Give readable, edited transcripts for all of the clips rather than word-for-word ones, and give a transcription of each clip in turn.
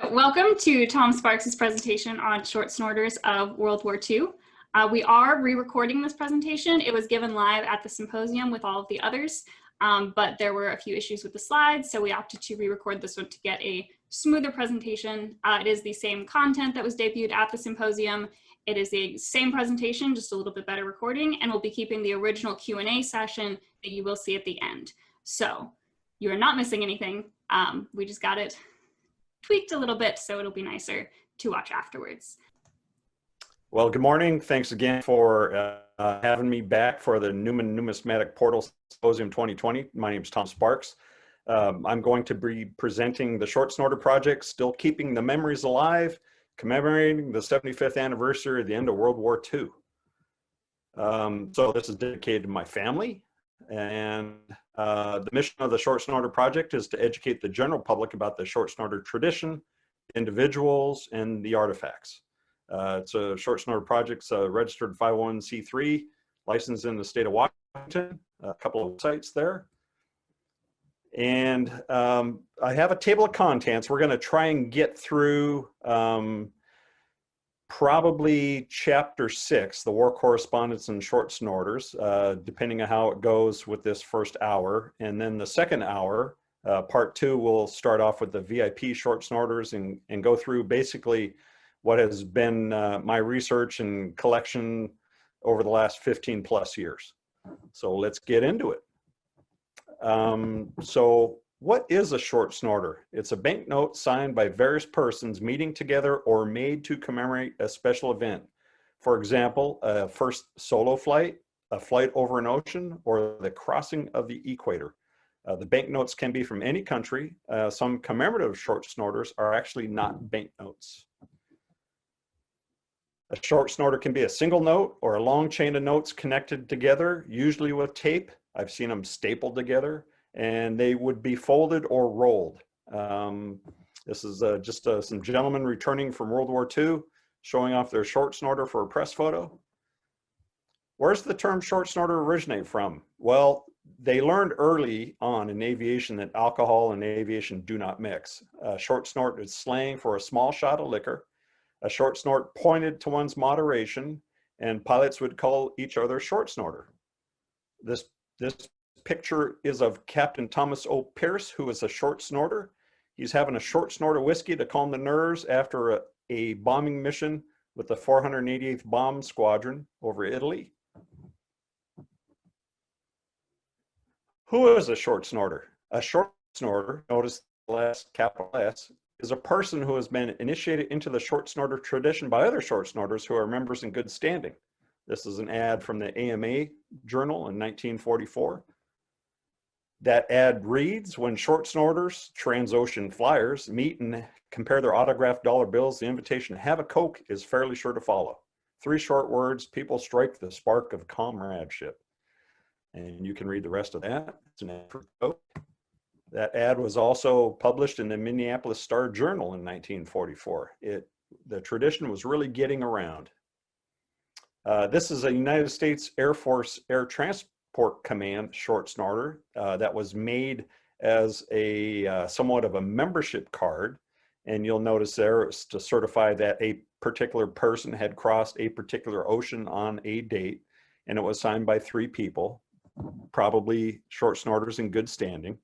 Welcome to Tom Sparks' presentation on short snorters of World War II. We are re-recording this presentation. It was given live at the symposium with all of the others, but there were a few issues with the slides, so we opted to re-record this one to get a smoother presentation. It is the same content that was debuted at the symposium. It is the same presentation, just a little bit better recording, and we'll be keeping the original Q&A session that you will see at the end. So you are not missing anything. We just got it tweaked a little bit, so it'll be nicer to watch afterwards. Well, good morning. Thanks again for having me back for the Newman Numismatic Portal Symposium 2020. My name is Tom Sparks. I'm going to be presenting the Short Snorter Project, Still Keeping the Memories Alive, commemorating the 75th anniversary of the end of World War II. So this is dedicated to my family, and the mission of the Short Snorter Project is to educate the general public about the short snorter tradition, individuals, and the artifacts. It's a Short Snorter Project's a registered 501c3, licensed in the state of Washington, a couple of sites there. And I have a table of contents. We're going to try and get through probably chapter 6, the war correspondence and short snorters, depending on how it goes with this first hour. And then the second hour, part 2, we'll start off with the VIP short snorters and go through basically what has been my research and collection over the last 15 plus years. So let's get into it. So what is a short snorter? It's a banknote signed by various persons meeting together or made to commemorate a special event. For example, a first solo flight, a flight over an ocean, or the crossing of the equator. The banknotes can be from any country. Some commemorative short snorters are actually not banknotes. A short snorter can be a single note or a long chain of notes connected together, usually with tape. I've seen them stapled together, and they would be folded or rolled. This is just some gentlemen returning from World War II, showing off their short snorter for a press photo. Where's the term short snorter originate from? Well, they learned early on in aviation that alcohol and aviation do not mix. Short snort is slang for a small shot of liquor. A short snort pointed to one's moderation, and pilots would call each other short snorter. This picture is of Captain Thomas O. Pierce, who is a short snorter. He's having a short snort of whiskey to calm the nerves after a bombing mission with the 488th Bomb Squadron over Italy. Who is a short snorter? A short snorter, notice the last capital S, is a person who has been initiated into the short snorter tradition by other short snorters who are members in good standing. This is an ad from the AMA Journal in 1944. That ad reads, when short snorters, trans-ocean flyers, meet and compare their autographed dollar bills, the invitation to have a Coke is fairly sure to follow. 3 short words, people strike the spark of comradeship. And you can read the rest of that. It's an ad for Coke. That ad was also published in the Minneapolis Star-Journal in 1944. The tradition was really getting around. This is a United States Air Force Air Transport Command short snorter that was made as a somewhat of a membership card, and you'll notice there it's to certify that a particular person had crossed a particular ocean on a date, and it was signed by 3 people, probably short snorters in good standing.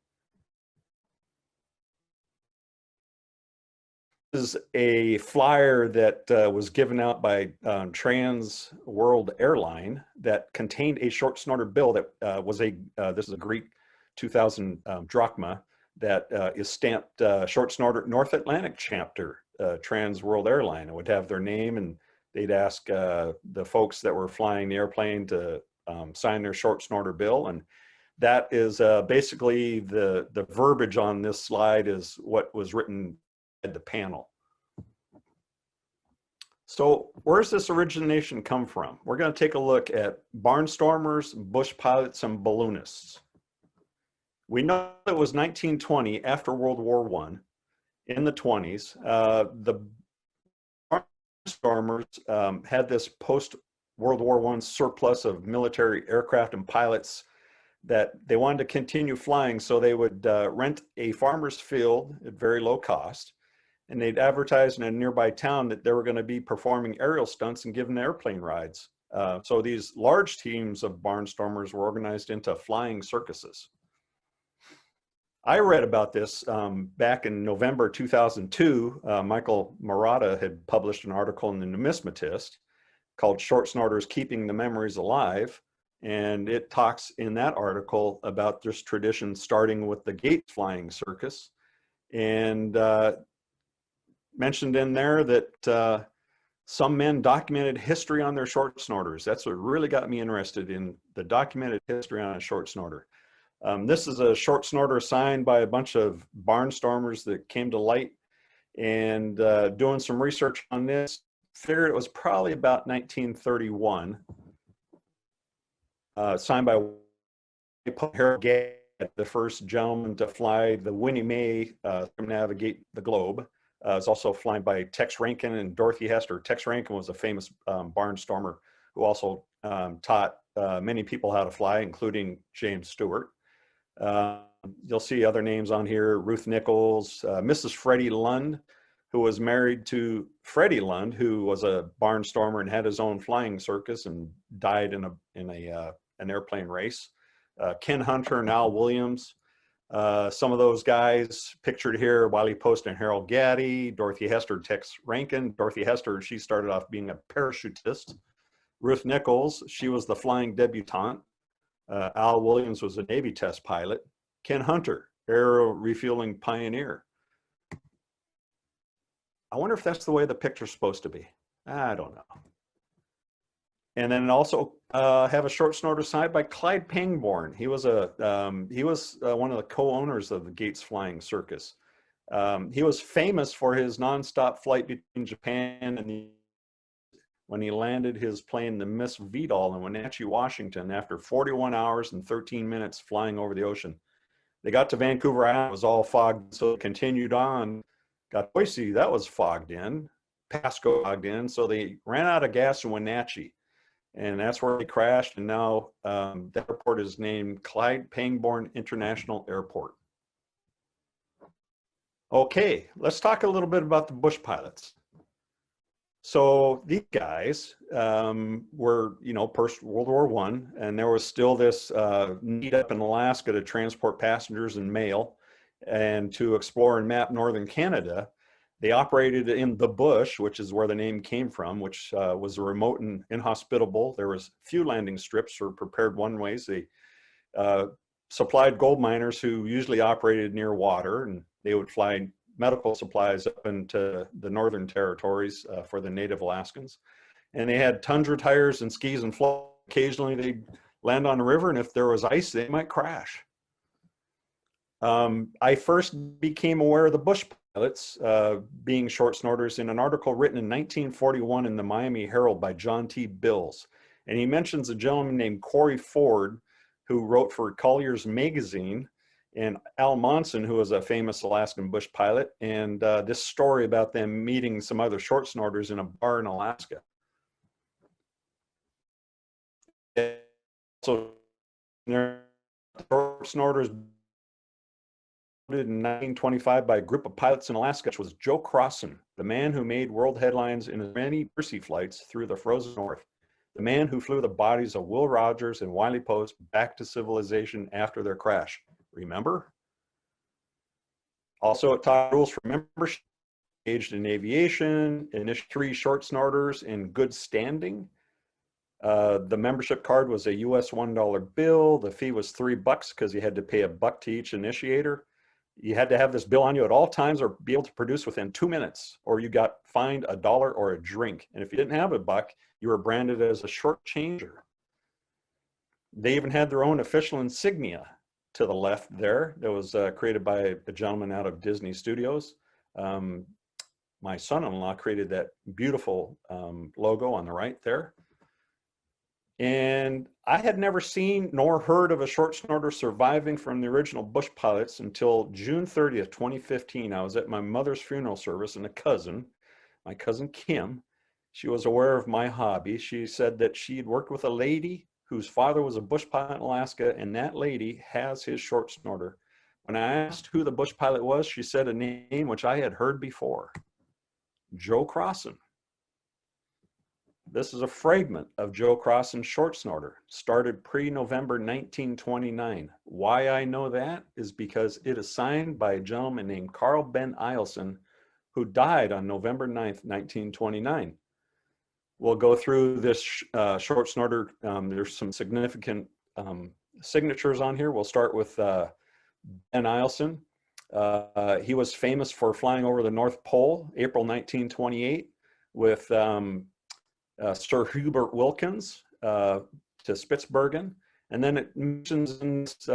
This is a flyer that was given out by Trans-World Airline that contained a short snorter bill that was this is a Greek 2000 drachma that is stamped short snorter North Atlantic chapter, Trans-World Airline. It would have their name, and they'd ask the folks that were flying the airplane to sign their short snorter bill. And that is basically the verbiage on this slide is what was written at the panel. So where's this origination come from? We're going to take a look at barnstormers, bush pilots, and balloonists. We know it was 1920, after World War I, in the 20s. The barnstormers had this post-World War I surplus of military aircraft and pilots that they wanted to continue flying, so they would rent a farmer's field at very low cost, and they'd advertised in a nearby town that they were going to be performing aerial stunts and giving airplane rides. So these large teams of barnstormers were organized into flying circuses. I read about this back in November 2002. Michael Murata had published an article in the Numismatist called Short Snorters Keeping the Memories Alive. And it talks in that article about this tradition starting with the Gates Flying Circus. And mentioned in there that some men documented history on their short snorters. That's what really got me interested in the documented history on a short snorter. This is a short snorter signed by a bunch of barnstormers that came to light, and doing some research on this, figured it was probably about 1931. Signed by Harold Gadd, the first gentleman to fly the Winnie Mae circumnavigate the globe. It's also flown by Tex Rankin and Dorothy Hester. Tex Rankin was a famous barnstormer who also taught many people how to fly, including James Stewart. You'll see other names on here: Ruth Nichols, Mrs. Freddie Lund, who was married to Freddie Lund, who was a barnstormer and had his own flying circus and died in an airplane race. Ken Hunter and Al Williams. Some of those guys pictured here: Wiley Post and Harold Gaddy, Dorothy Hester, Tex Rankin. Dorothy Hester, she started off being a parachutist. Ruth Nichols, she was the flying debutante. Al Williams was a Navy test pilot. Ken Hunter, aero refueling pioneer. I wonder if that's the way the picture's supposed to be. I don't know. And then also have a short snorter signed by Clyde Pangborn. He was one of the co-owners of the Gates Flying Circus. He was famous for his nonstop flight between Japan and when he landed his plane, the Miss Vidal, in Wenatchee, Washington, after 41 hours and 13 minutes flying over the ocean. They got to Vancouver Island, it was all fogged, so they continued on. Got Boise, that was fogged in. Pasco fogged in, so they ran out of gas in Wenatchee. And that's where they crashed, and now the airport is named Clyde Pangborn International Airport. Okay, let's talk a little bit about the bush pilots. So these guys were, post World War I, and there was still this need up in Alaska to transport passengers and mail and to explore and map northern Canada. They operated in the bush, which is where the name came from, which was remote and inhospitable. There was few landing strips or prepared one-ways. They supplied gold miners who usually operated near water, and they would fly medical supplies up into the northern territories for the native Alaskans. And they had tundra tires and skis and floats. Occasionally they'd land on the river, and if there was ice, they might crash. I first became aware of the bush pilots being short snorters in an article written in 1941 in the Miami Herald by John T. Bills. And he mentions a gentleman named Corey Ford, who wrote for Collier's Magazine, and Al Monson, who was a famous Alaskan bush pilot, and this story about them meeting some other short snorters in a bar in Alaska. So, short snorters in 1925 by a group of pilots in Alaska, which was Joe Crossan, the man who made world headlines in his many Percy flights through the frozen north, the man who flew the bodies of Will Rogers and Wiley Post back to civilization after their crash. Remember? Also, it taught rules for membership, engaged in aviation, initially 3 short snorters in good standing. The membership card was a US $1 bill. The fee was $3 because you had to pay $1 to each initiator. You had to have this bill on you at all times or be able to produce within 2 minutes, or you got fined $1 or a drink. And if you didn't have $1, you were branded as a short changer. They even had their own official insignia to the left there that was created by a gentleman out of Disney Studios. My son-in-law created that beautiful logo on the right there. And I had never seen nor heard of a short snorter surviving from the original bush pilots until June 30th, 2015. I was at my mother's funeral service, and my cousin Kim, she was aware of my hobby. She said that she had worked with a lady whose father was a bush pilot in Alaska, and that lady has his short snorter. When I asked who the bush pilot was, she said a name which I had heard before, Joe Crossan. This is a fragment of Joe Crossan's short snorter, started pre-November 1929. Why I know that is because it is signed by a gentleman named Carl Ben Eielson, who died on November 9th, 1929. We'll go through this short snorter. There's some significant signatures on here. We'll start with Ben Eielson. He was famous for flying over the North Pole, April 1928, with Sir Hubert Wilkins to Spitsbergen. And then it mentions in this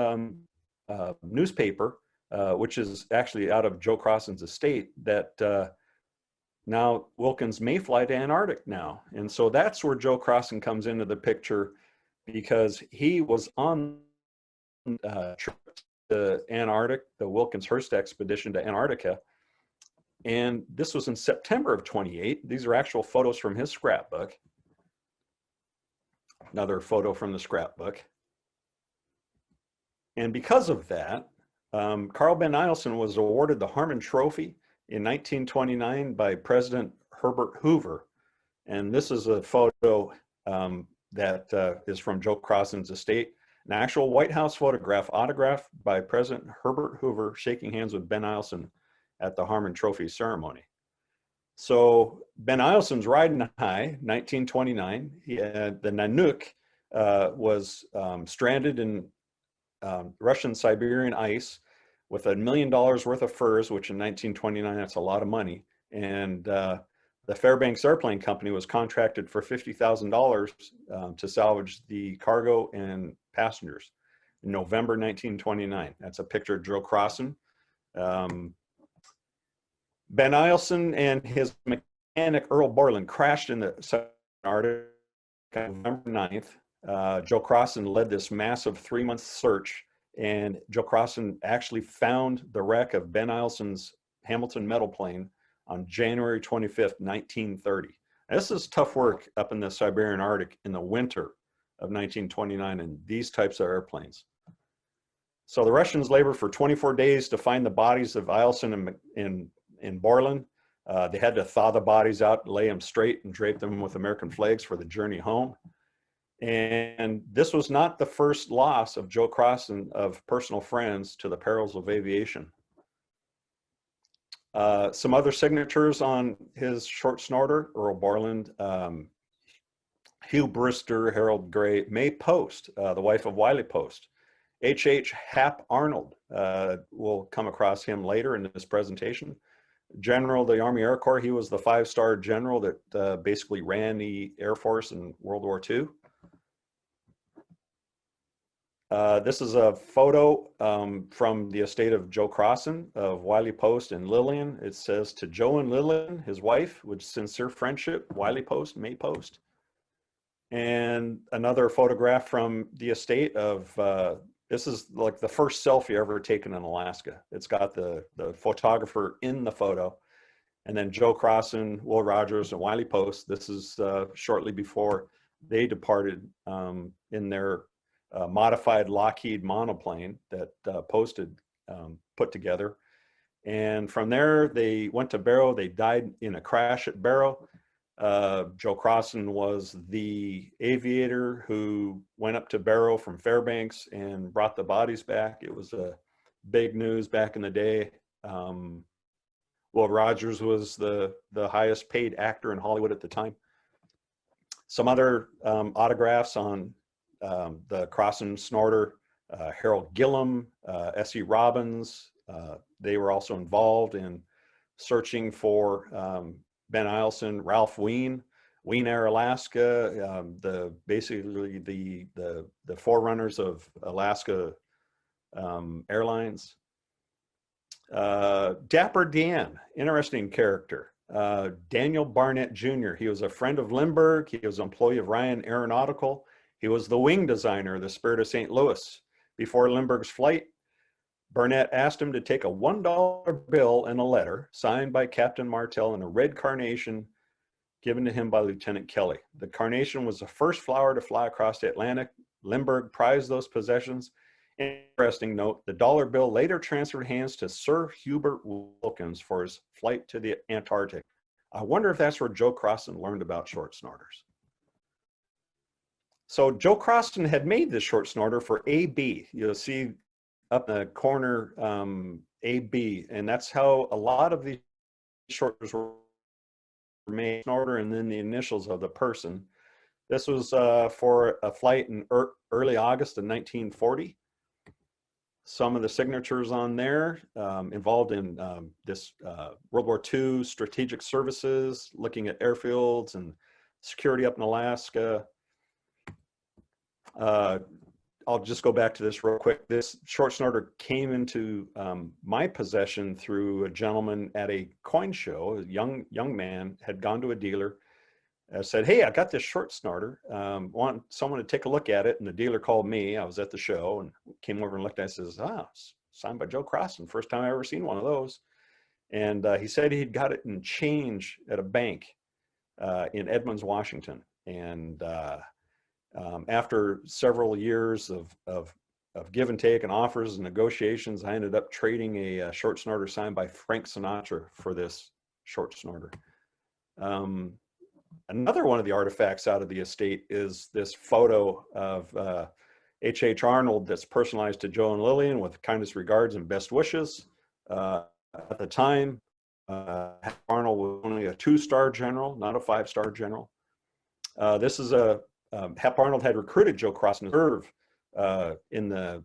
newspaper, which is actually out of Joe Crossan's estate, that now Wilkins may fly to Antarctic now. And so that's where Joe Crossan comes into the picture, because he was on trip to Antarctic, the Wilkins-Hearst expedition to Antarctica. And this was in September of 28. These are actual photos from his scrapbook. Another photo from the scrapbook. And because of that, Carl Ben Eielson was awarded the Harmon Trophy in 1929 by President Herbert Hoover. And this is a photo that is from Joe Crossan's estate, an actual White House photograph autographed by President Herbert Hoover shaking hands with Ben Eielson at the Harmon Trophy ceremony. So Ben Eielson's riding high, 1929. The Nanook was stranded in Russian Siberian ice with $1 million worth of furs, which in 1929, that's a lot of money. And the Fairbanks Airplane Company was contracted for $50,000 to salvage the cargo and passengers in November 1929. That's a picture of Joe Crossan. Ben Eielson and his mechanic Earl Borland crashed in the Arctic on November 9th. Joe Crossan led this massive 3-month search, and Joe Crossan actually found the wreck of Ben Eielson's Hamilton metal plane on January 25th, 1930. This is tough work up in the Siberian Arctic in the winter of 1929 in these types of airplanes. So the Russians labored for 24 days to find the bodies of Eielson and Borland. They had to thaw the bodies out, lay them straight, and drape them with American flags for the journey home. And this was not the first loss of Joe Crossan of personal friends to the perils of aviation. Some other signatures on his short snorter: Earl Borland, Hugh Brister, Harold Gray, May Post, the wife of Wiley Post, H.H. Hap Arnold. We'll come across him later in this presentation. General of the Army Air Corps. He was the 5-star general that basically ran the Air Force in World War II. This is a photo from the estate of Joe Crossan of Wiley Post and Lillian. It says, "To Joe and Lillian, his wife, with sincere friendship, Wiley Post, May Post." And another photograph from the estate of, this is like the first selfie ever taken in Alaska. It's got the photographer in the photo. And then Joe Crossan, Will Rogers, and Wiley Post. This is shortly before they departed in their modified Lockheed monoplane that Post had put together. And from there, they went to Barrow. They died in a crash at Barrow. Joe Crossan was the aviator who went up to Barrow from Fairbanks and brought the bodies back. It was a big news back in the day. Will Rogers was the highest paid actor in Hollywood at the time. Some other autographs on the Crossan Snorter: Harold Gillum, S.E. Robbins. They were also involved in searching for Ben Eielson, Ralph Ween, Ween Air Alaska, basically the forerunners of Alaska Airlines. Dapper Dan, interesting character. Daniel Barnett Jr. He was a friend of Lindbergh. He was an employee of Ryan Aeronautical. He was the wing designer of the Spirit of St. Louis. Before Lindbergh's flight, Barnett asked him to take a $1 bill and a letter signed by Captain Martell in a red carnation given to him by Lieutenant Kelly. The carnation was the first flower to fly across the Atlantic. Lindbergh prized those possessions Interesting note, the dollar bill later transferred hands to Sir Hubert Wilkins for his flight to the Antarctic. I wonder if that's where Joe Crossan learned about short snorters. So Joe Crossan had made this short snorter for AB. You'll see up in the corner AB, and that's how a lot of these shorters were made, snorter and then the initials of the person. This was for a flight in early August of 1940. Some of the signatures on there involved in this World War II strategic services, looking at airfields and security up in Alaska. I'll just go back to this real quick. This short snorter came into my possession through a gentleman at a coin show. A young man had gone to a dealer, said, "Hey, I got this short snorter. Want someone to take a look at it?" And the dealer called me. I was at the show and came over and looked at it and says, "Ah, signed by Joe Crossan. First time I ever seen one of those." And he said he'd got it in change at a bank in Edmonds, Washington. And after several years of give and take and offers and negotiations, I ended up trading a short snorter signed by Frank Sinatra for this short snorter. Another one of the artifacts out of the estate is this photo of H.H. Arnold that's personalized to Joe and Lillian with kindest regards and best wishes. At the time, Arnold was only a 2-star general, not a 5-star general. This is Hap Arnold had recruited Joe Crossan to serve in the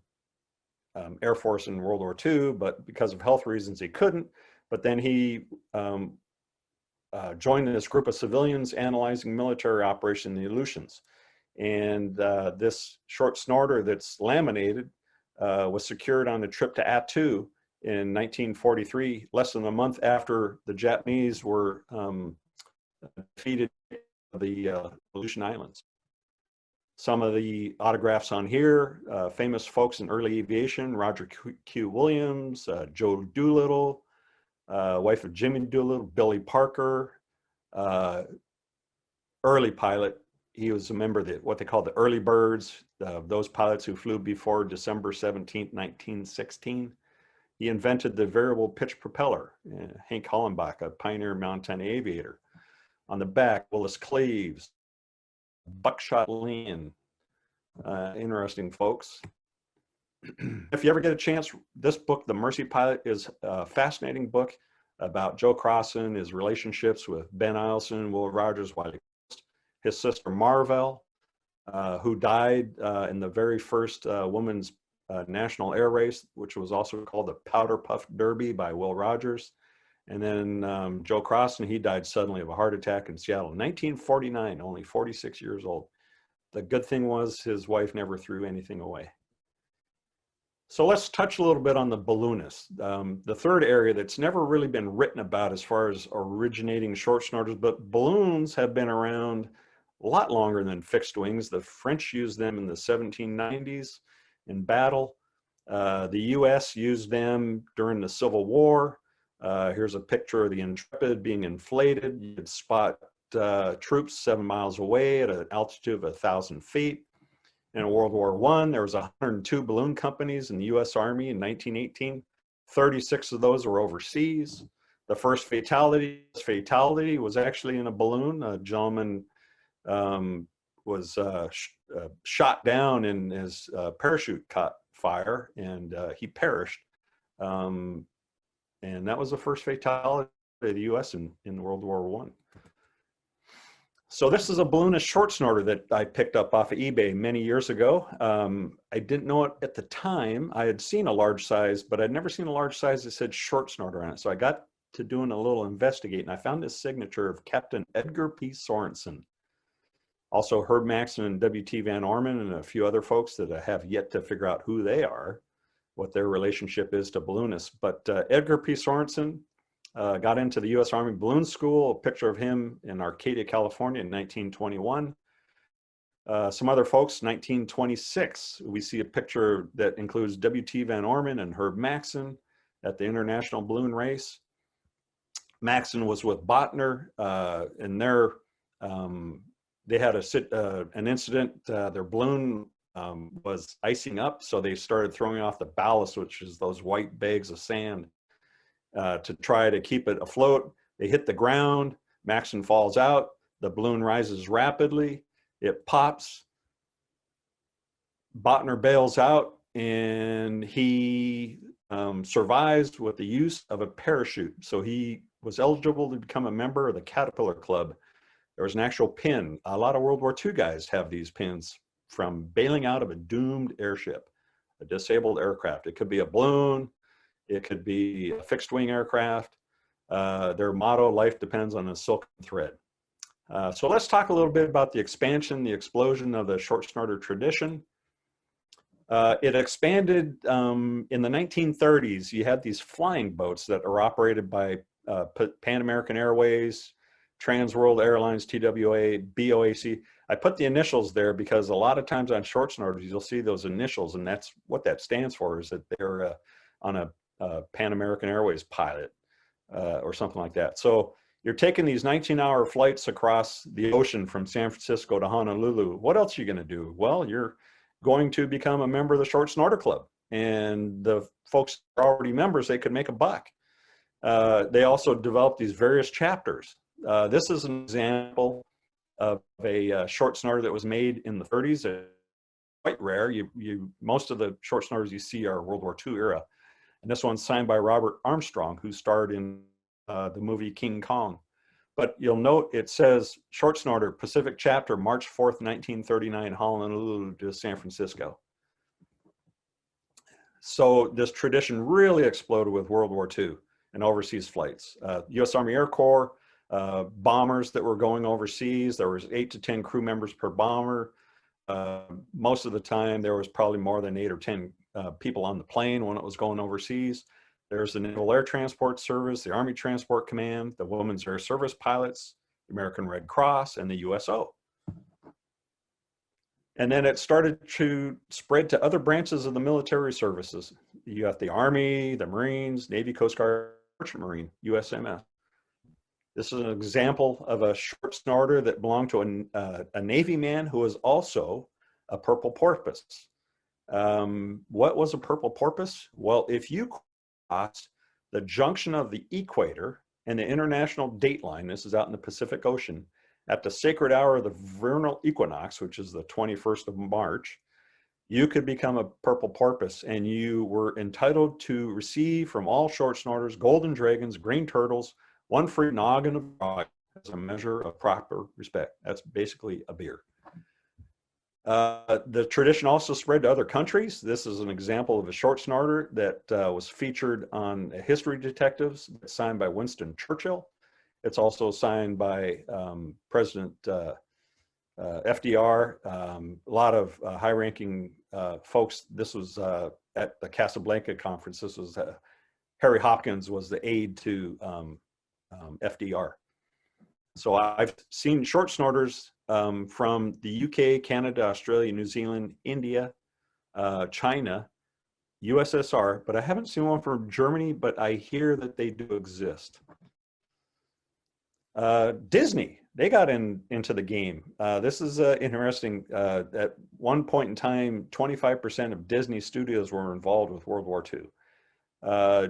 Air Force in World War II, but because of health reasons, he couldn't. But then he joined this group of civilians analyzing military operation in the Aleutians. And this short snorter that's laminated was secured on a trip to Attu in 1943, less than a month after the Japanese were defeated the Aleutian Islands. Some of the autographs on here, famous folks in early aviation: Roger Q. Williams, Joe Doolittle, wife of Jimmy Doolittle, Billy Parker, early pilot. He was a member of what they call the early birds, those pilots who flew before December 17th, 1916. He invented the variable pitch propeller. Hank Hollenbach, a pioneer Montana aviator. On the back, Willis Cleaves, Buckshot Lane. Interesting folks. If you ever get a chance, this book, The Mercy Pilot, is a fascinating book about Joe Crossan, his relationships with Ben Eielson, Will Rogers, Wiley Coast, his sister Marvell, who died in the very first women's national air race, which was also called the Powder Puff Derby by Will Rogers. And then Joe Crossan, he died suddenly of a heart attack in Seattle in 1949, only 46 years old. The good thing was his wife never threw anything away. So let's touch a little bit on the balloonists. The third area that's never really been written about as far as originating short snorters, but balloons have been around a lot longer than fixed wings. The French used them in the 1790s in battle. The US used them during the Civil War. Here's a picture of the Intrepid being inflated. You could spot troops 7 miles away at an altitude of 1,000 feet. In World War I, there was 102 balloon companies in the US Army in 1918. 36 of those were overseas. The first fatality was actually in a balloon. A gentleman was shot down and his parachute caught fire and he perished. And that was the first fatality of the US in World War I. So this is a balloonist short snorter that I picked up off of eBay many years ago. I didn't know it at the time. I had seen a large size, but I'd never seen a large size that said short snorter on it. So I got to doing a little investigating. I found this signature of Captain Edgar P. Sorensen. Also Herb Maxson and W.T. Van Orman and a few other folks that I have yet to figure out who they are, what their relationship is to balloonists. But Edgar P. Sorensen got into the U.S. Army Balloon School, a picture of him in Arcadia, California in 1921. Some other folks, 1926, we see a picture that includes W.T. Van Orman and Herb Maxson at the International Balloon Race. Maxson was with Botner, and they had an incident. Their balloon was icing up, so they started throwing off the ballast, which is those white bags of sand, to try to keep it afloat. They hit the ground, Maxon falls out, the balloon rises rapidly, it pops, Botner bails out, and he survives with the use of a parachute. So he was eligible to become a member of the Caterpillar Club. There was an actual pin. A lot of World War II guys have these pins from bailing out of a doomed airship, a disabled aircraft. It could be a balloon, it could be a fixed wing aircraft. Their motto, life depends on a silken thread. So let's talk a little bit about the expansion, the explosion of the short snorter tradition. It expanded in the 1930s. You had these flying boats that are operated by Pan American Airways, Trans World Airlines, TWA, BOAC. I put the initials there because a lot of times on short snorters, you'll see those initials, and that's what that stands for, is that they're on a Pan American Airways pilot or something like that. So you're taking these 19-hour flights across the ocean from San Francisco to Honolulu. What else are you going to do? Well, you're going to become a member of the Short Snorter Club. And the folks that are already members, they could make a buck. They also developed these various chapters. This is an example of a short snorter that was made in the 30s. It's quite rare. Most of the short snorters you see are World War II era. And this one's signed by Robert Armstrong, who starred in the movie King Kong. But you'll note it says Short Snorter, Pacific Chapter, March 4th, 1939, Honolulu to San Francisco. So this tradition really exploded with World War II and overseas flights. U.S. Army Air Corps, bombers that were going overseas. There was 8 to 10 crew members per bomber. Most of the time, there was probably more than 8 or 10 people on the plane when it was going overseas. There's the Naval Air Transport Service, the Army Transport Command, the Women's Air Service pilots, the American Red Cross, and the USO. And then it started to spread to other branches of the military services. You got the Army, the Marines, Navy, Coast Guard, Merchant Marine, USMS. This is an example of a short snorter that belonged to a Navy man who was also a purple porpoise. What was a purple porpoise? Well, if you cross the junction of the equator and the international date line, this is out in the Pacific Ocean, at the sacred hour of the vernal equinox, which is the 21st of March, you could become a purple porpoise, and you were entitled to receive from all short snorters, golden dragons, green turtles, one free noggin of grog as a measure of proper respect. That's basically a beer. The tradition also spread to other countries. This is an example of a short snorter that was featured on History Detectives, signed by Winston Churchill. It's also signed by President FDR, a lot of high-ranking folks. This was at the Casablanca conference. This was Harry Hopkins was the aide to FDR. So I've seen short snorters from the UK, Canada, Australia, New Zealand, India, China, USSR, but I haven't seen one from Germany, but I hear that they do exist. Disney, they got into the game. This is interesting. At one point in time, 25% of Disney studios were involved with World War II.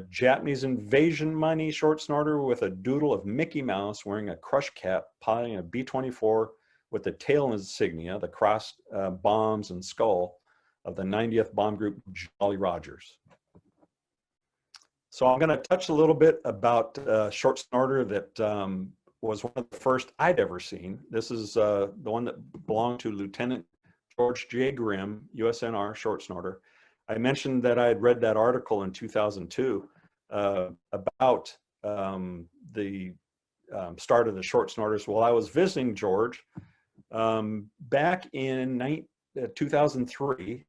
Japanese invasion money short snorter with a doodle of Mickey Mouse wearing a crush cap, piloting a B-24 with the tail insignia, the crossed bombs and skull of the 90th Bomb Group Jolly Rogers. So I'm going to touch a little bit about short snorter that was one of the first I'd ever seen. This is the one that belonged to Lieutenant George J. Grimm, USNR short snorter. I mentioned that I had read that article in 2002 about the start of the short snorters. Well, I was visiting George back in 2003.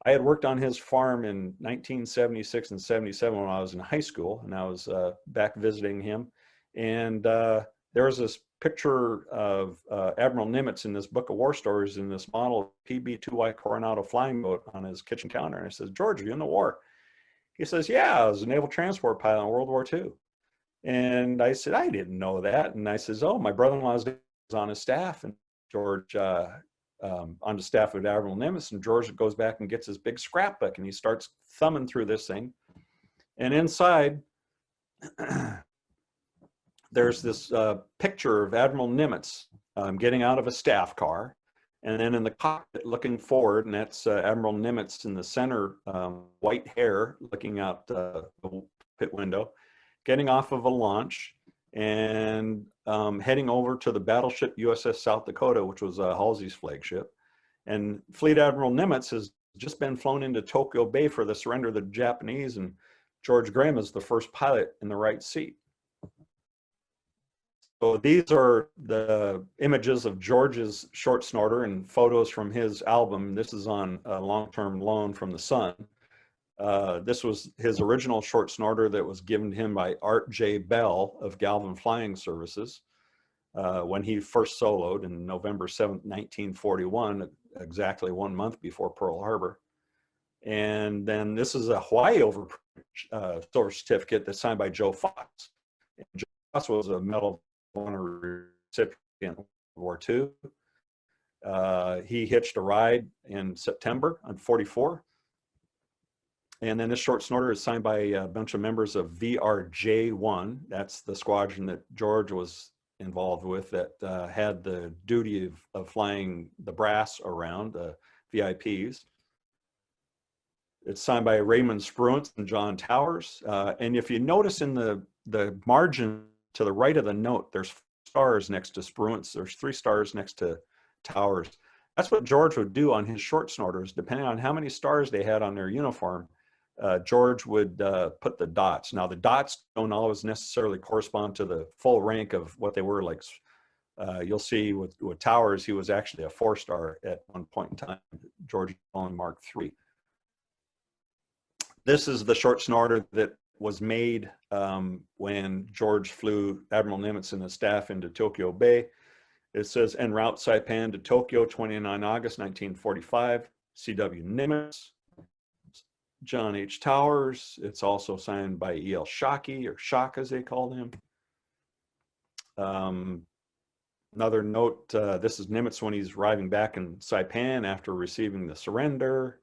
I had worked on his farm in 1976 and 77 when I was in high school, and I was back visiting him. And there was this picture of Admiral Nimitz in this book of war stories in this model PB-2Y Coronado flying boat on his kitchen counter. And I said, George, are you in the war? He says, yeah, I was a naval transport pilot in World War II. And I said, I didn't know that. And I says, oh, my brother-in-law was on his staff. And George, on the staff of Admiral Nimitz, and George goes back and gets his big scrapbook and he starts thumbing through this thing. And inside, there's this picture of Admiral Nimitz getting out of a staff car. And then in the cockpit looking forward, and that's Admiral Nimitz in the center, white hair, looking out the pit window, getting off of a launch and heading over to the battleship USS South Dakota, which was Halsey's flagship. And Fleet Admiral Nimitz has just been flown into Tokyo Bay for the surrender of the Japanese, and George Graham is the first pilot in the right seat. So these are the images of George's short snorter and photos from his album. This is on a long-term loan from the Sun. This was his original short snorter that was given to him by Art J. Bell of Galvin Flying Services when he first soloed in November 7th, 1941, exactly 1 month before Pearl Harbor. And then this is a Hawaii silver certificate that's signed by Joe Fox. And Joe Fox was a Medal of Honor recipient in World War II. He hitched a ride in September on 44. And then this short snorter is signed by a bunch of members of VRJ-1. That's the squadron that George was involved with that had the duty of flying the brass around, the VIPs. It's signed by Raymond Spruance and John Towers. And if you notice in the margin to the right of the note, there's stars next to Spruance. There's 3 stars next to Towers. That's what George would do on his short snorters. Depending on how many stars they had on their uniform, George would put the dots. Now the dots don't always necessarily correspond to the full rank of what they were. Like you'll see with Towers, he was actually a 4-star at one point in time. George only marked 3. This is the short snorter that was made when George flew Admiral Nimitz and his staff into Tokyo Bay. It says en route Saipan to Tokyo, 29 August 1945, C.W. Nimitz. John H. Towers. It's also signed by E.L. Shockey, or Shock as they called him. Another note, this is Nimitz when he's arriving back in Saipan after receiving the surrender.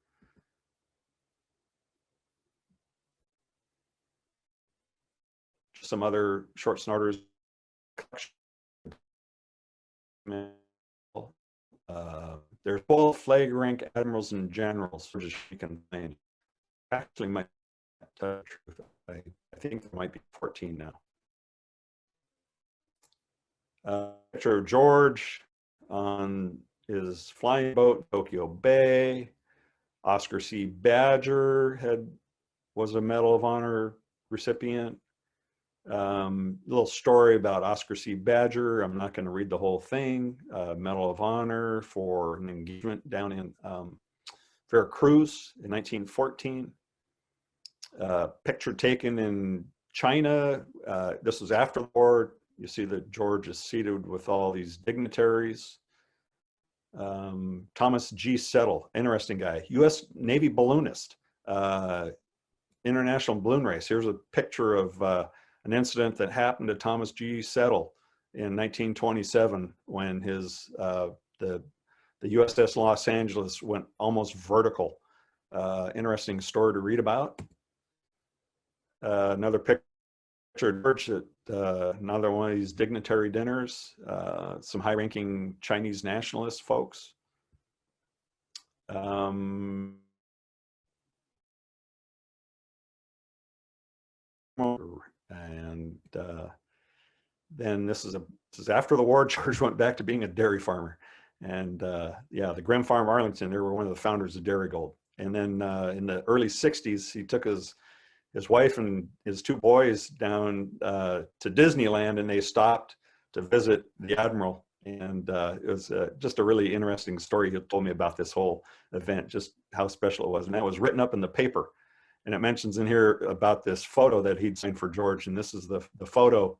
Some other short snorters. There's both flag rank admirals and generals, which you can find. Actually might tell the truth. I think there might be 14 now. Picture of George on his flying boat, Tokyo Bay. Oscar C. Badger was a Medal of Honor recipient. Little story about Oscar C. Badger. I'm not going to read the whole thing. Medal of Honor for an engagement down in Veracruz in 1914. Picture taken in China. This was after the war. You see that George is seated with all these dignitaries. Thomas G. Settle, interesting guy, U.S. Navy balloonist, international balloon race. Here's a picture of an incident that happened to Thomas G. Settle in 1927 when his the USS Los Angeles went almost vertical. Interesting story to read about. Another picture of George at another one of these dignitary dinners, some high-ranking Chinese nationalist folks. And then this is after the war. George went back to being a dairy farmer, and yeah, the Grimm Farm, Arlington. They were one of the founders of Dairy Gold. And then in the early '60s, he took his wife and his 2 boys down to Disneyland, and they stopped to visit the Admiral. And it was just a really interesting story. He told me about this whole event, just how special it was. And that was written up in the paper. And it mentions in here about this photo that he'd signed for George. And this is the photo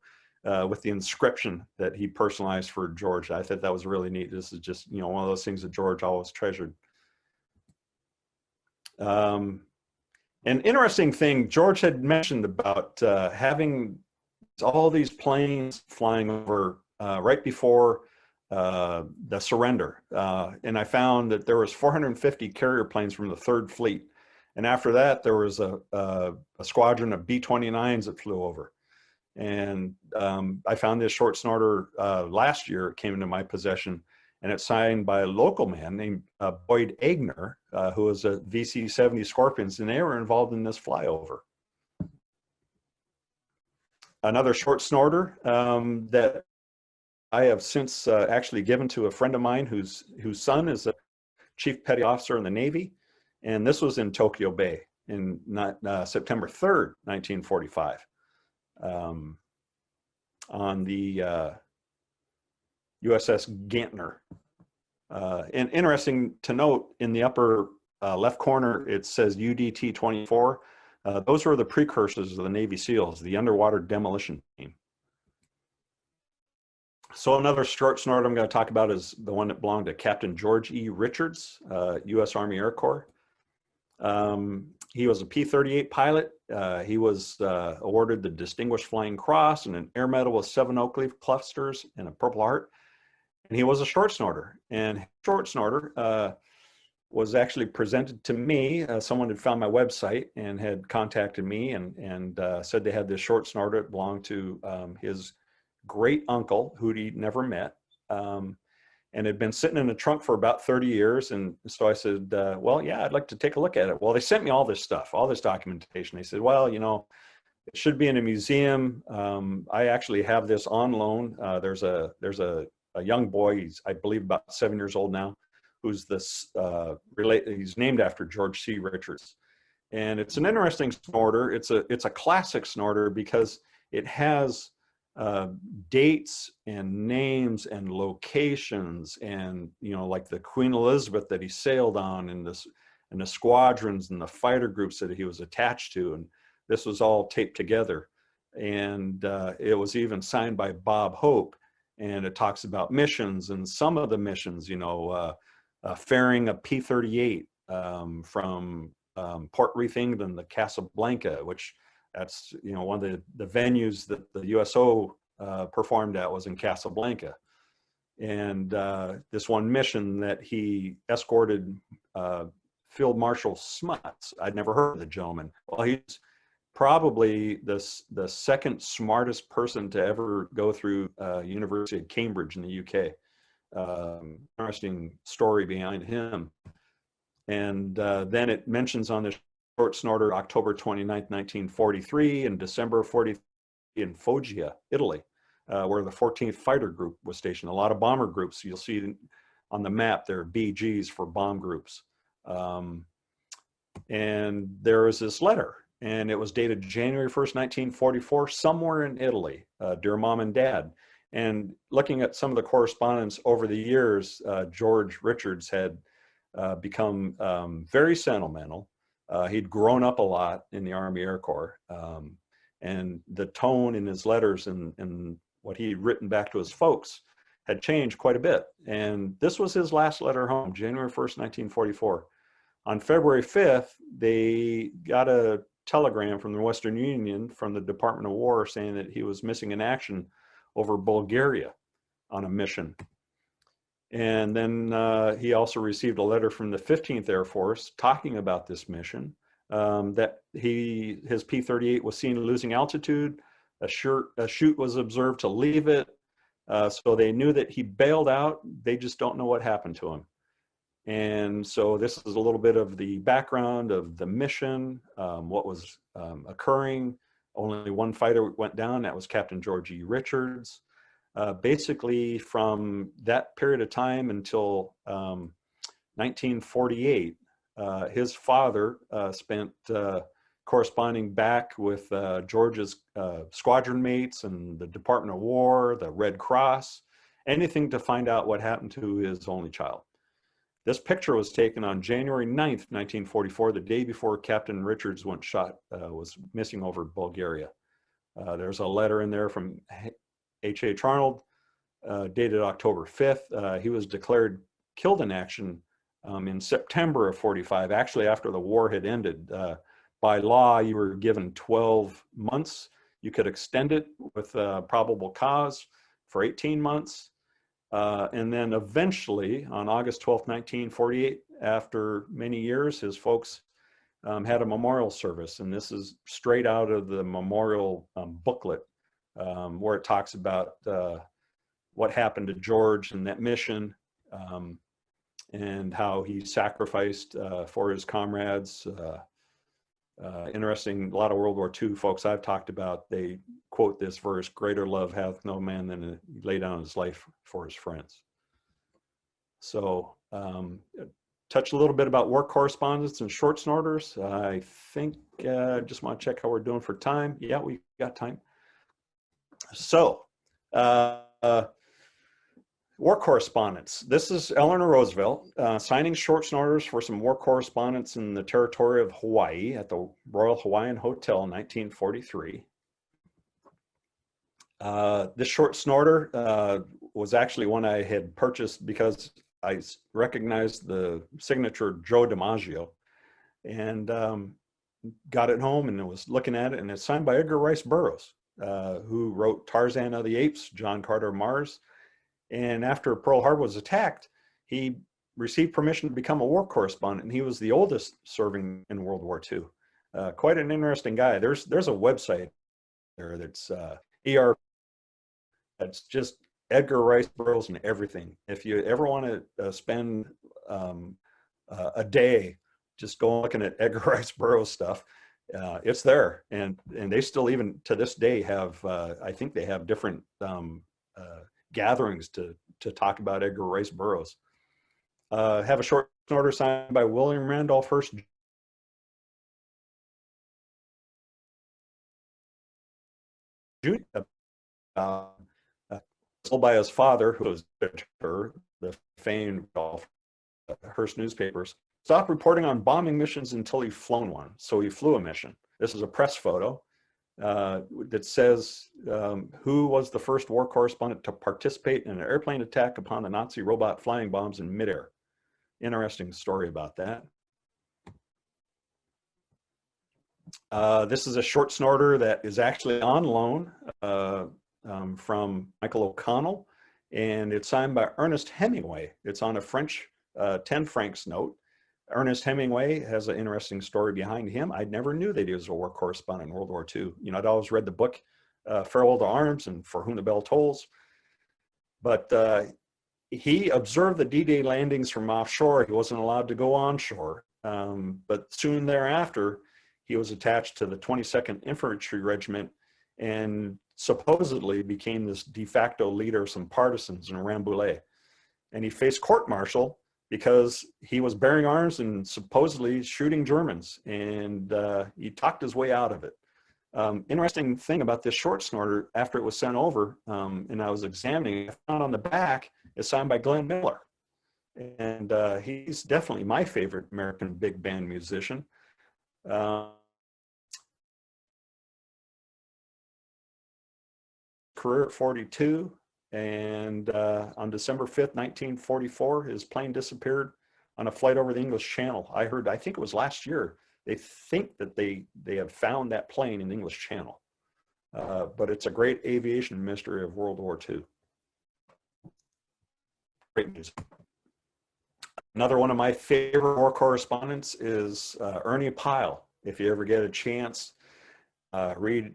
with the inscription that he personalized for George. I thought that was really neat. This is just, you know, one of those things that George always treasured. An interesting thing George had mentioned about having all these planes flying over right before the surrender. And I found that there was 450 carrier planes from the 3rd Fleet. And after that, there was a squadron of B-29s that flew over. And I found this short snorter last year. It came into my possession, and it's signed by a local man named Boyd Agner, who was a VC-70 Scorpions, and they were involved in this flyover. Another short snorter that I have since actually given to a friend of mine whose son is a chief petty officer in the Navy, and this was in Tokyo Bay in September 3rd, 1945. On the USS Gantner. And interesting to note, in the upper left corner, it says UDT-24. Those were the precursors of the Navy SEALs, the underwater demolition team. So another short snorter I'm going to talk about is the one that belonged to Captain George E. Richards, U.S. Army Air Corps. He was a P-38 pilot. He was awarded the Distinguished Flying Cross and an Air Medal with 7 oak leaf clusters and a Purple Heart. And he was a short snorter. And short snorter was actually presented to me. Someone had found my website and had contacted me and said they had this short snorter that belonged to his great uncle, who he'd never met. And had been sitting in the trunk for about 30 years. And so I said, well, yeah, I'd like to take a look at it. Well, they sent me all this stuff, all this documentation. They said, well, you know, it should be in a museum. I actually have this on loan. There's a young boy, he's, I believe, about 7 years old now, who's this, he's named after George C. Richards. And it's an interesting snorter. It's a classic snorter because it has dates and names and locations, and you know, like the Queen Elizabeth that he sailed on, and the squadrons and the fighter groups that he was attached to, and this was all taped together. And it was even signed by Bob Hope, and it talks about missions, and some of the missions, you know, ferrying a P-38 from Port Reef, England, to Casablanca, which that's, you know, one of the venues that the USO performed at was in Casablanca. And this one mission that he escorted Field Marshal Smuts. I'd never heard of the gentleman. Well, he's probably the second smartest person to ever go through University of Cambridge in the UK. Interesting story behind him. And then it mentions on this short snorter, October 29th, 1943, and December 43 in Foggia, Italy, where the 14th Fighter Group was stationed. A lot of bomber groups. You'll see on the map, there are BGs for bomb groups. And there was this letter, and it was dated January 1st, 1944, somewhere in Italy, dear Mom and Dad. And looking at some of the correspondence over the years, George Richards had become very sentimental. He'd grown up a lot in the Army Air Corps, and the tone in his letters and what he'd written back to his folks had changed quite a bit. And this was his last letter home, January 1st, 1944. On February 5th, they got a telegram from the Western Union from the Department of War saying that he was missing in action over Bulgaria on a mission. And then he also received a letter from the 15th Air Force talking about this mission, that his P-38 was seen losing altitude, a chute was observed to leave it, so they knew that he bailed out. They just don't know what happened to him. And so this is a little bit of the background of the mission, what was occurring. Only one fighter went down, that was Captain George E. Richards. Basically from that period of time until 1948, his father spent corresponding back with George's squadron mates and the Department of War, the Red Cross, anything to find out what happened to his only child. This picture was taken on January 9th, 1944, the day before Captain Richards was missing over Bulgaria. There's a letter in there from H.H. Arnold, dated October 5th. He was declared killed in action in September of 45, actually after the war had ended. By law, you were given 12 months. You could extend it with probable cause for 18 months. And then eventually, on August 12th, 1948, after many years, his folks had a memorial service. And this is straight out of the memorial booklet, where it talks about what happened to George and that mission, and how he sacrificed for his comrades. Interesting, a lot of World War II folks I've talked about, they quote this verse, "Greater love hath no man than to lay down his life for his friends." So touch a little bit about war correspondence and short snorters. I think, just want to check how we're doing for time. Yeah, we got time. So war correspondence. This is Eleanor Roosevelt signing short snorters for some war correspondence in the territory of Hawaii at the Royal Hawaiian Hotel in 1943. This short snorter was actually one I had purchased because I recognized the signature Joe DiMaggio, and got it home and was looking at it, and it's signed by Edgar Rice Burroughs, who wrote Tarzan of the Apes, John Carter of Mars. And after Pearl Harbor was attacked, he received permission to become a war correspondent, and he was the oldest serving in World War II. Quite an interesting guy. There's a website there that's ER. That's just Edgar Rice Burroughs and everything. If you ever want to spend a day just going looking at Edgar Rice Burroughs stuff, it's there, and they still even to this day have I think they have different gatherings to talk about Edgar Rice Burroughs. Have a short snorter signed by William Randolph Hearst Jr. Sold by his father, who was editor, the famed Hearst newspapers. Stopped reporting on bombing missions until he flown one. So he flew a mission. This is a press photo that says who was the first war correspondent to participate in an airplane attack upon the Nazi robot flying bombs in midair. Interesting story about that. This is a short snorter that is actually on loan from Michael O'Connell, and it's signed by Ernest Hemingway. It's on a French 10 francs note. Ernest Hemingway has an interesting story behind him. I never knew that he was a war correspondent in World War II. You know, I'd always read the book Farewell to Arms and For Whom the Bell Tolls. But he observed the D-Day landings from offshore. He wasn't allowed to go onshore. But soon thereafter, he was attached to the 22nd Infantry Regiment and supposedly became this de facto leader of some partisans in Rambouillet. And he faced court-martial because he was bearing arms and supposedly shooting Germans, and he talked his way out of it. Interesting thing about this short snorter, after it was sent over, and I was examining, I found on the back, it's signed by Glenn Miller. And he's definitely my favorite American big band musician. Career at 42. And on December 5th, 1944, his plane disappeared on a flight over the English Channel. I think it was last year, they think that they have found that plane in the English Channel. But it's a great aviation mystery of World War II. Great news. Another one of my favorite war correspondents is Ernie Pyle. If you ever get a chance, read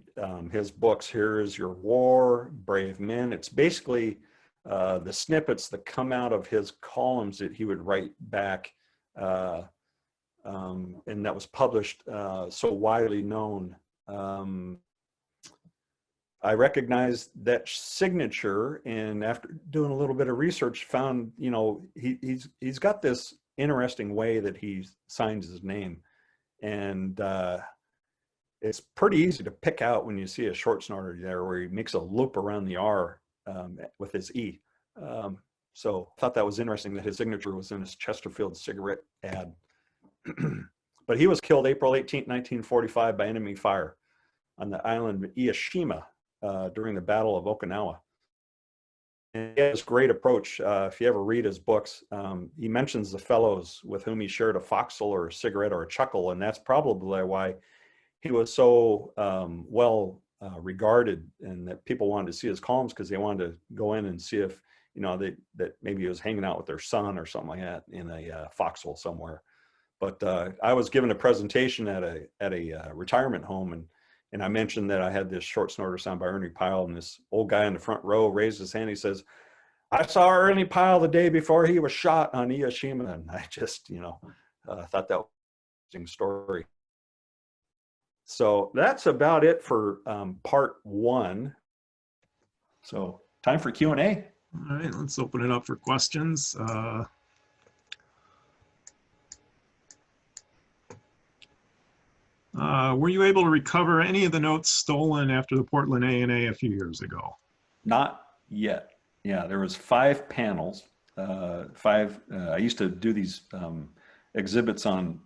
his books. Here Is Your War, Brave Men. It's basically the snippets that come out of his columns that he would write back, and that was published, so widely known. I recognized that signature, and after doing a little bit of research, found, you know, he's got this interesting way that he signs his name, and it's pretty easy to pick out when you see a short snorter there where he makes a loop around the R with his E. So I thought that was interesting that his signature was in his Chesterfield cigarette ad. But he was killed April 18, 1945 by enemy fire on the island of Ieshima during the Battle of Okinawa. And he has this great approach. If you ever read his books, he mentions the fellows with whom he shared a foxhole or a cigarette or a chuckle, and that's probably why he was so well regarded, and that people wanted to see his columns, because they wanted to go in and see if you know, that maybe he was hanging out with their son or something like that in a foxhole somewhere. But I was given a presentation at a retirement home, and I mentioned that I had this short snorter sound by Ernie Pyle, and this old guy in the front row raised his hand. He says, "I saw Ernie Pyle the day before he was shot on Iwo," and I just, you know, thought that was an interesting story. So that's about it for part one. So time for Q&A. All right, let's open it up for questions. Were you able to recover any of the notes stolen after the Portland ANA a few years ago? Not yet. Yeah, there was 5 panels. I used to do these exhibits on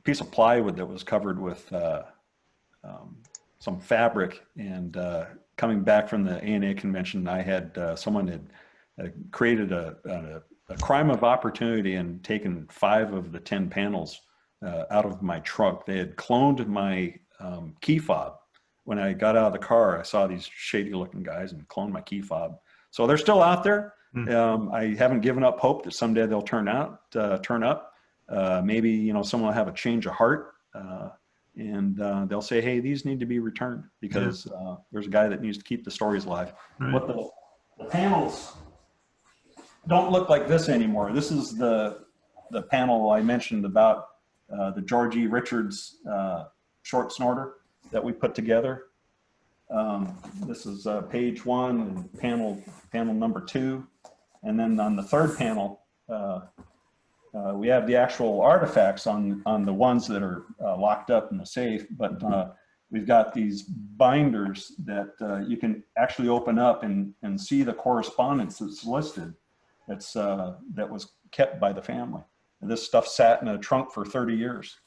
piece of plywood that was covered with some fabric, and coming back from the ANA convention, I had someone had created a crime of opportunity and taken 5 of the 10 panels out of my trunk. They had cloned my key fob. When I got out of the car, I saw these shady looking guys and cloned my key fob. So they're still out there. I haven't given up hope that someday they'll turn up. Maybe, you know, someone will have a change of heart, and they'll say, hey, these need to be returned because there's a guy that needs to keep the stories alive. Right. But the panels don't look like this anymore. This is the panel I mentioned about the George E. Richards short snorter that we put together. This is page 1 and panel number 2. And then on the third panel, we have the actual artifacts on the ones that are locked up in the safe, but we've got these binders that you can actually open up and see the correspondence that's listed that was kept by the family. And this stuff sat in a trunk for 30 years.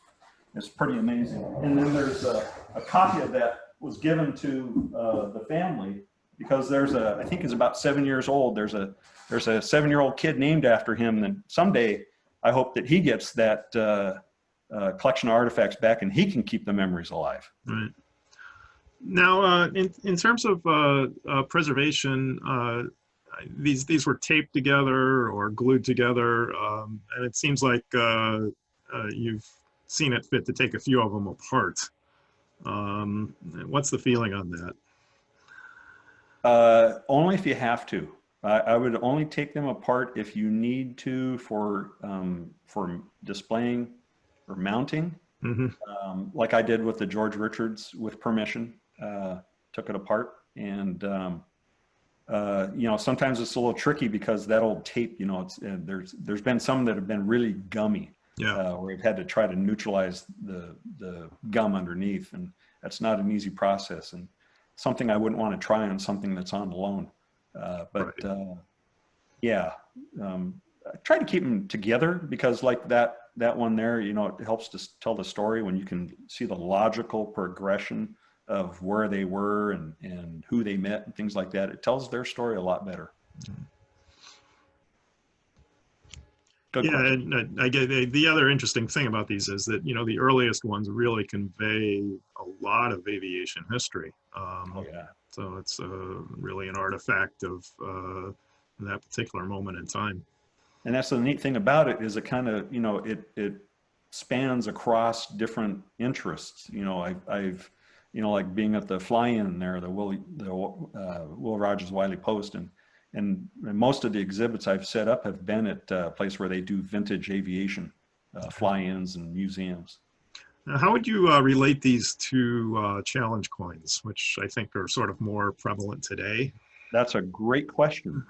It's pretty amazing. And then there's a copy of that was given to the family because there's I think he's about 7 years old. There's a 7-year-old kid named after him, and someday I hope that he gets that collection of artifacts back and he can keep the memories alive. Right. Now, in terms of preservation, these were taped together or glued together, and it seems like you've seen it fit to take a few of them apart. What's the feeling on that? Only if you have to. I would only take them apart if you need to for displaying or mounting, like I did with the George Richards with permission. Took it apart, and you know, sometimes it's a little tricky because that old tape, you know, there's been some that have been really gummy. Yeah. Where we've had to try to neutralize the gum underneath, and that's not an easy process, and something I wouldn't want to try on something that's on loan. But right. Yeah, I try to keep them together because like that one there, you know, it helps to tell the story when you can see the logical progression of where they were and who they met and things like that. It tells their story a lot better. Good yeah, question. and I get the other interesting thing about these is that, you know, the earliest ones really convey a lot of aviation history. Oh yeah. So it's really an artifact of that particular moment in time. And that's the neat thing about it is it kind of, you know, it spans across different interests. You know, I've you know, like being at the fly-in there, the Will Rogers Wiley Post, and most of the exhibits I've set up have been at a place where they do vintage aviation fly-ins and museums. Now, how would you relate these to challenge coins, which I think are sort of more prevalent today? That's a great question.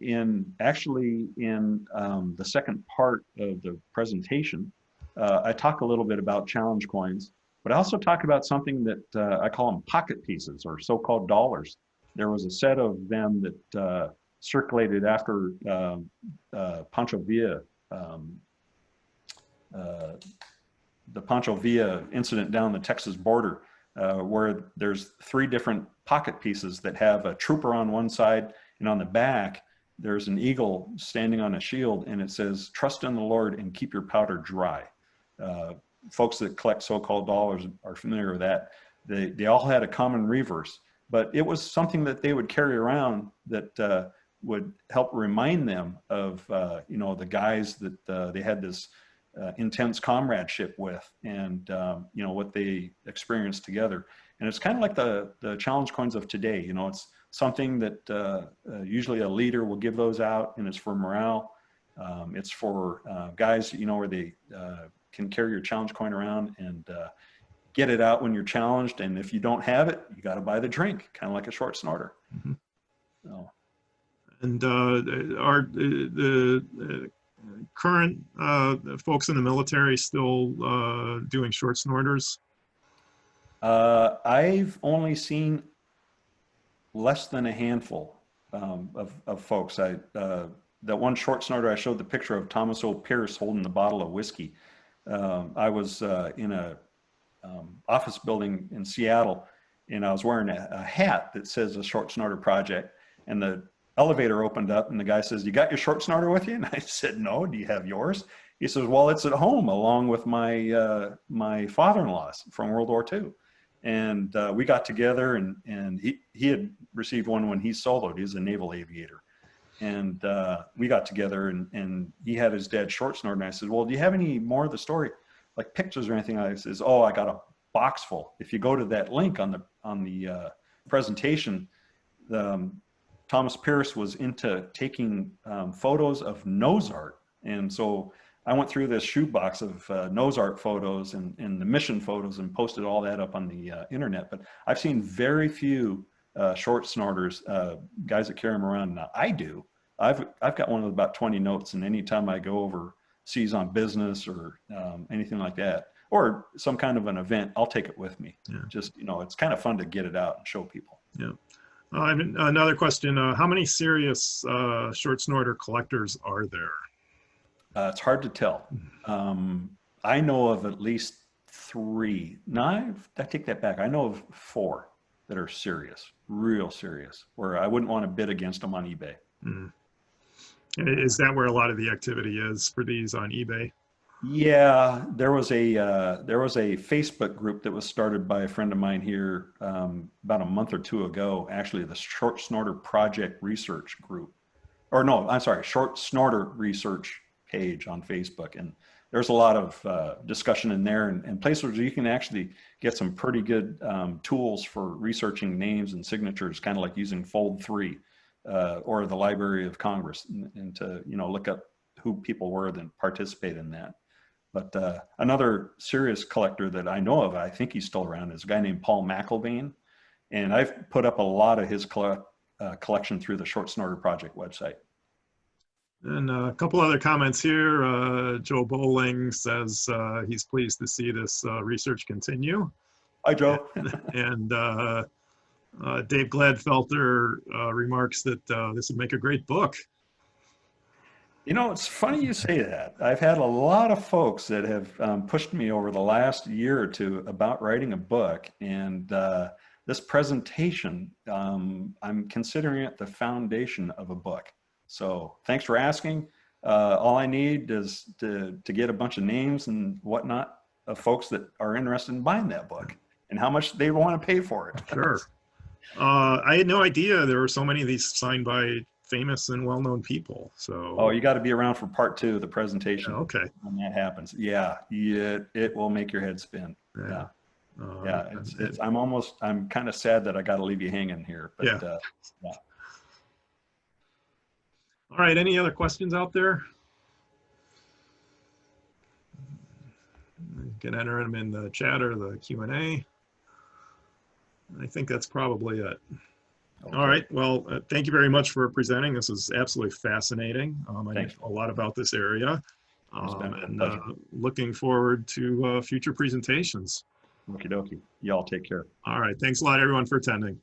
In the second part of the presentation, I talk a little bit about challenge coins, but I also talk about something that I call them pocket pieces or so-called dollars. There was a set of them that circulated after Pancho Villa, the Pancho Villa incident down the Texas border, where there's 3 different pocket pieces that have a trooper on one side, and on the back, there's an eagle standing on a shield, and it says, "Trust in the Lord and keep your powder dry." Folks that collect so-called dollars are familiar with that. They all had a common reverse. but it was something that they would carry around that would help remind them of, you know, the guys that they had this intense comradeship with, and you know, what they experienced together. And it's kind of like the challenge coins of today. You know, it's something that usually a leader will give those out, and it's for morale. It's for guys, you know, where they can carry your challenge coin around and get it out when you're challenged. And if you don't have it, you got to buy the drink, kind of like a short snorter. Mm-hmm. So. And are the current folks in the military still doing short snorters? I've only seen less than a handful of folks. That one short snorter I showed the picture of, Thomas O. Pierce holding the bottle of whiskey. I was in a office building in Seattle, and I was wearing a hat that says the Short Snorter Project, and the elevator opened up and the guy says, "You got your short snorter with you?" And I said, "No, do you have yours?" He says, "Well, it's at home along with my my father-in-law's from World War II." And we got together, and he had received one when he soloed. He was a naval aviator. And we got together, and he had his dad's short snorter. And I said, "Well, do you have any more of the story, like pictures or anything?" I says, "Oh, I got a box full. If you go to that link on the presentation, Thomas Pierce was into taking photos of nose art. And so I went through this shoebox of nose art photos and the mission photos and posted all that up on the internet. But I've seen very few short snorters, guys that carry them around. Now, I do. I've got one with about 20 notes, and anytime I go overseas on business or anything like that, or some kind of an event, I'll take it with me. Yeah. Just, you know, it's kind of fun to get it out and show people. Yeah. I have another question. How many serious short snorter collectors are there? It's hard to tell. I know of at least 3. No, I take that back. I know of 4 that are serious, real serious, where I wouldn't want to bid against them on eBay. Mm-hmm. Is that where a lot of the activity is for these on eBay? Yeah, there was a Facebook group that was started by a friend of mine here about a month or 2 ago. Actually, the Short Snorter Project research group, or no, I'm sorry, Short Snorter research page on Facebook, and there's a lot of discussion in there, and places where you can actually get some pretty good tools for researching names and signatures, kind of like using Fold3 or the Library of Congress, and to, you know, look up who people were that participate in that. But another serious collector that I know of, I think he's still around, is a guy named Paul McIlvaine, and I've put up a lot of his collection through the Short Snorter Project website. And a couple other comments here. Joe Bowling says he's pleased to see this research continue. Hi, Joe. And Dave Gladfelter remarks that this would make a great book. You know, it's funny you say that. I've had a lot of folks that have pushed me over the last year or 2 about writing a book, and this presentation, I'm considering it the foundation of a book. So thanks for asking. All I need is to get a bunch of names and whatnot of folks that are interested in buying that book and how much they want to pay for it. Sure. I had no idea there were so many of these signed by famous and well-known people. So. Oh, you got to be around for part 2 of the presentation. Okay. When that happens. Yeah, it will make your head spin. Yeah. I'm kind of sad that I got to leave you hanging here. But, yeah. All right, any other questions out there? You can enter them in the chat or the Q&A. I think that's probably it. Okay. All right, well, thank you very much for presenting. This is absolutely fascinating. I know a lot about this area. And looking forward to future presentations. Okie dokie. Y'all take care. All right, thanks a lot, everyone, for attending.